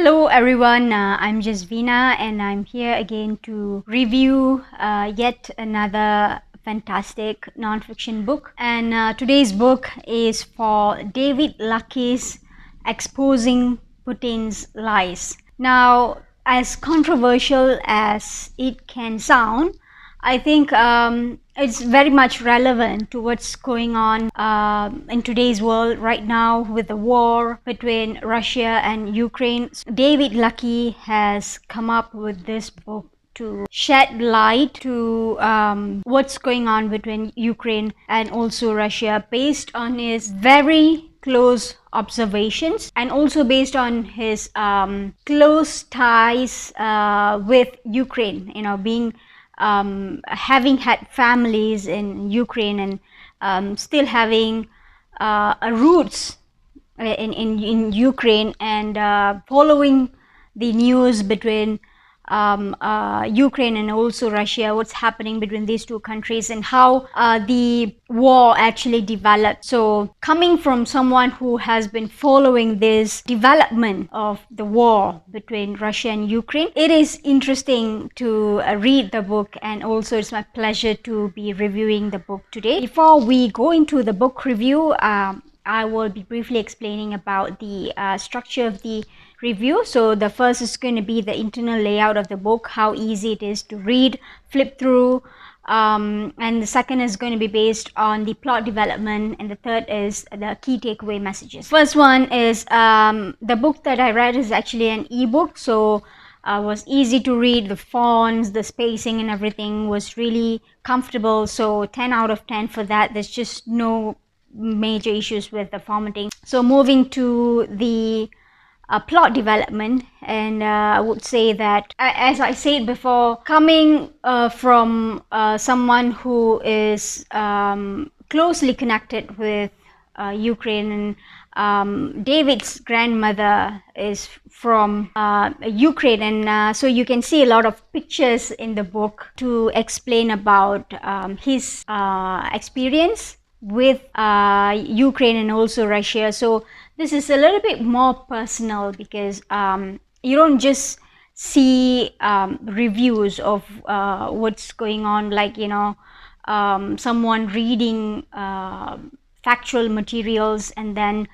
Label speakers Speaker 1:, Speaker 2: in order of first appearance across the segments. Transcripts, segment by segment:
Speaker 1: Hello everyone, I'm Jasveena and I'm here again to review yet another fantastic non-fiction book. And today's book is for David Lucky's Exposing Putin's Lies. Now, as controversial as it can sound, I think it's very much relevant to what's going on in today's world right now with the war between Russia and Ukraine. David Lucky has come up with this book to shed light to what's going on between Ukraine and also Russia based on his very close observations and also based on his close ties with Ukraine, being having had families in Ukraine and still having roots in Ukraine and following the news between Ukraine and also Russia, what's happening between these two countries and how the war actually developed. So coming from someone who has been following this development of the war between Russia and Ukraine, it is interesting to read the book, and also it's my pleasure to be reviewing the book today. Before we go into the book review, I will be briefly explaining about the structure of the review. So the first is going to be the internal layout of the book, how easy it is to read, flip through, and the second is going to be based on the plot development, and the third is the key takeaway messages. First one is the book that I read is actually an ebook, so was easy to read. The fonts, the spacing and everything was really comfortable, so 10 out of 10 for that. There's just no major issues with the formatting. So moving to the plot development, and I would say that, as I said before, coming from someone who is closely connected with Ukraine, and David's grandmother is from Ukraine, and so you can see a lot of pictures in the book to explain about his experience with Ukraine and also Russia. So this is a little bit more personal because you don't just see reviews of what's going on, like someone reading factual materials and then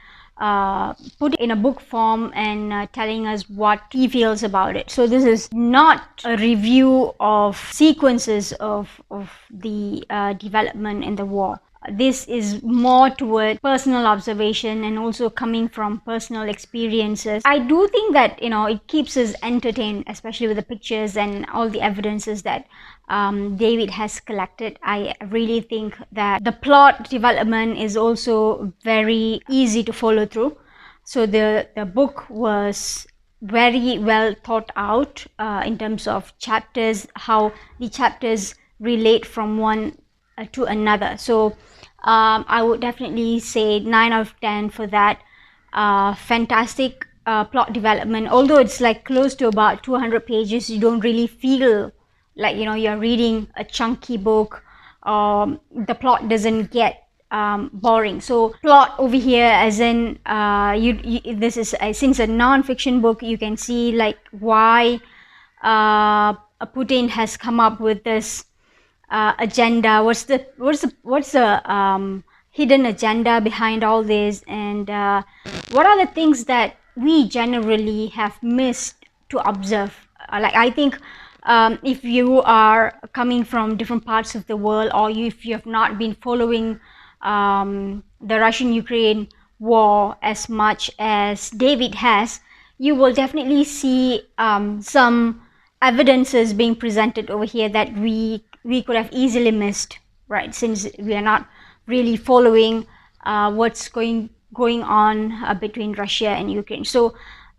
Speaker 1: put it in a book form and telling us what he feels about it. So this is not a review of sequences of the development in the war. This is more toward personal observation and also coming from personal experiences. I do think that it keeps us entertained, especially with the pictures and all the evidences that David has collected. I really think that the plot development is also very easy to follow through. So the book was very well thought out in terms of chapters, how the chapters relate from one to another. So I would definitely say 9 out of 10 for that. Fantastic plot development. Although it's like close to about 200 pages, you don't really feel like you're reading a chunky book. The plot doesn't get boring. So plot over here, as in this is since a non-fiction book, you can see like why Putin has come up with this agenda. What's the hidden agenda behind all this, and what are the things that we generally have missed to observe? Like I think if you are coming from different parts of the world, or if you have not been following the Russian-Ukraine war as much as David has, you will definitely see some evidences being presented over here that we could have easily missed, right, since we are not really following what's going on between Russia and Ukraine. So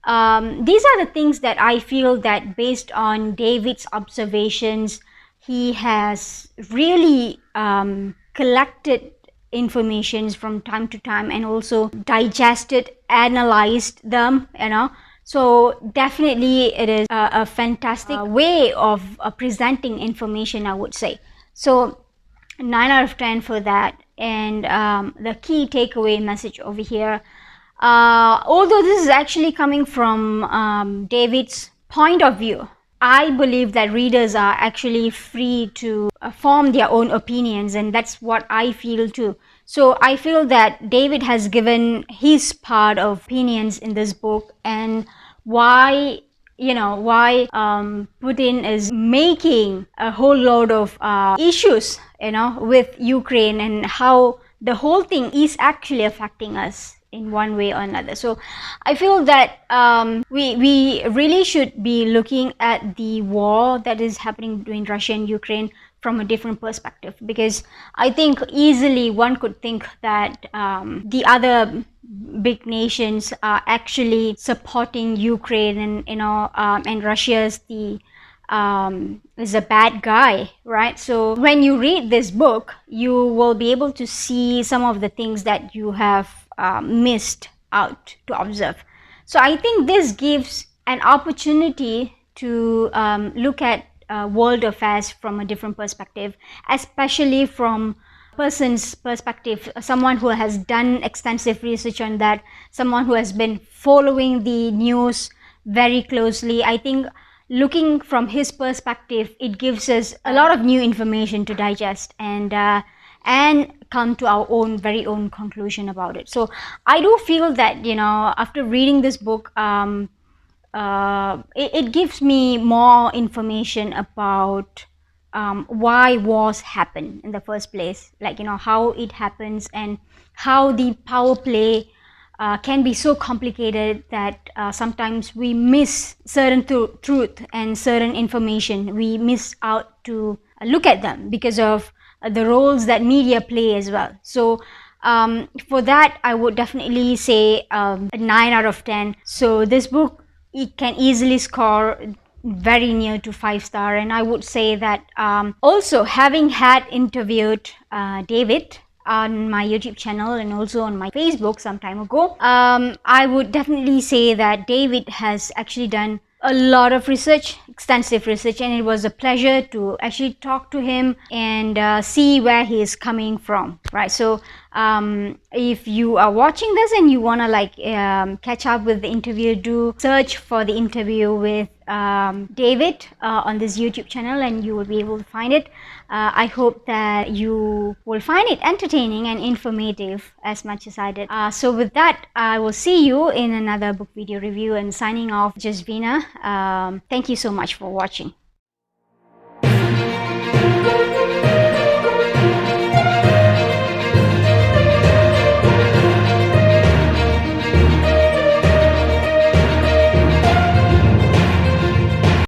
Speaker 1: these are the things that I feel that based on David's observations, he has really collected informations from time to time and also digested, analyzed them, So definitely it is a fantastic way of presenting information, I would say. So 9 out of 10 for that. And the key takeaway message over here, Although this is actually coming from David's point of view, I believe that readers are actually free to form their own opinions, and that's what I feel too. So I feel that David has given his part of opinions in this book, and why Putin is making a whole load of issues, with Ukraine, and how the whole thing is actually affecting us in one way or another. So I feel that we really should be looking at the war that is happening between Russia and Ukraine from a different perspective, because I think easily one could think that the other big nations are actually supporting Ukraine, and and Russia's the is a bad guy, right? So when you read this book, you will be able to see some of the things that you have missed out to observe. So I think this gives an opportunity to look at world affairs from a different perspective, especially from person's perspective, someone who has done extensive research on that, someone who has been following the news very closely. I think looking from his perspective, it gives us a lot of new information to digest, and come to our own very own conclusion about it. So I do feel that after reading this book, it gives me more information about why wars happen in the first place, like how it happens, and how the power play can be so complicated that sometimes we miss certain truth and certain information. We miss out to look at them because of the roles that media play as well. So for that, I would definitely say a 9 out of 10. So this book, it can easily score very near to 5-star. And I would say that also, having had interviewed David on my YouTube channel and also on my Facebook some time ago, I would definitely say that David has actually done a lot of research, extensive research, and it was a pleasure to actually talk to him and see where he is coming from, right? So if you are watching this and you want to catch up with the interview, do search for the interview with David on this YouTube channel, and you will be able to find it. I hope that you will find it entertaining and informative as much as I did. So with that, I will see you in another book video review, and signing off, Jasveena. Thank you so much for watching.